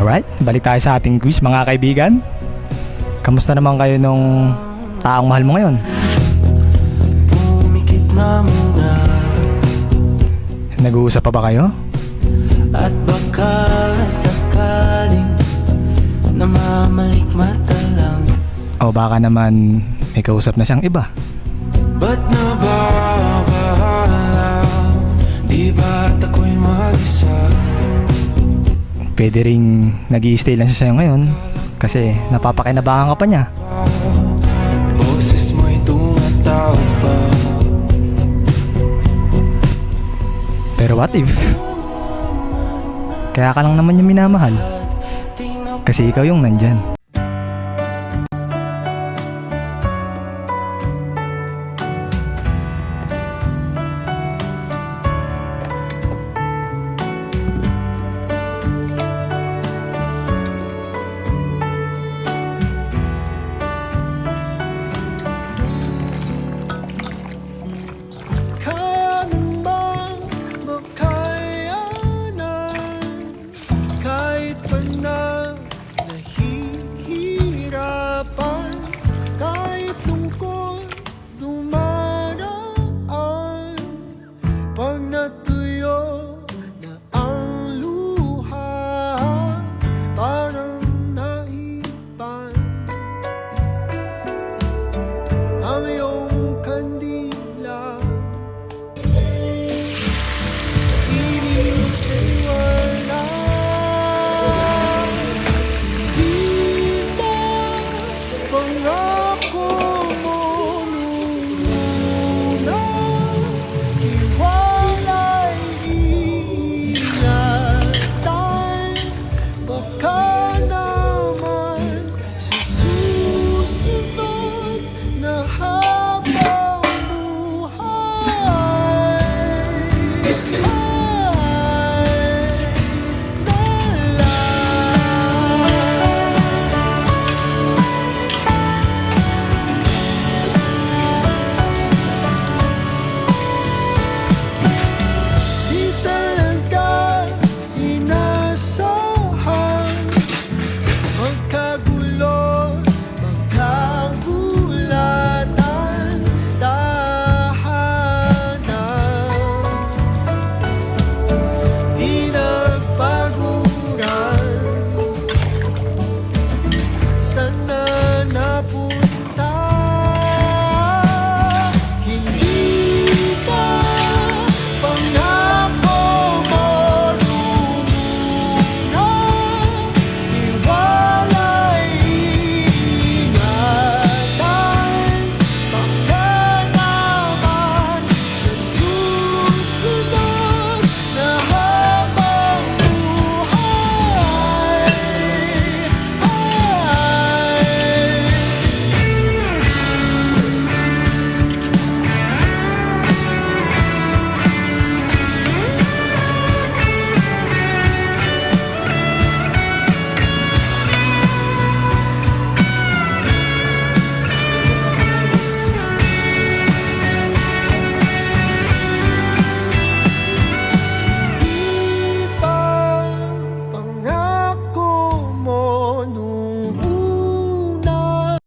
Alright, balik tayo sa ating quiz mga kaibigan. Kamusta naman kayo nung taong mahal mo ngayon? Nag-uusap pa ba kayo? At baka sakaling namamalikmata lang. O baka naman may kausap na siyang iba? Ba't nababahala? Di ba't ako'y mag-isa? Pwede ring nag-i-stay lang siya sa'yo ngayon kasi napapakinabangan ka pa niya. Boses mo'y tumatawag pa. Pero what if kaya ka lang naman niya minamahal? Kasi ikaw yung nandyan.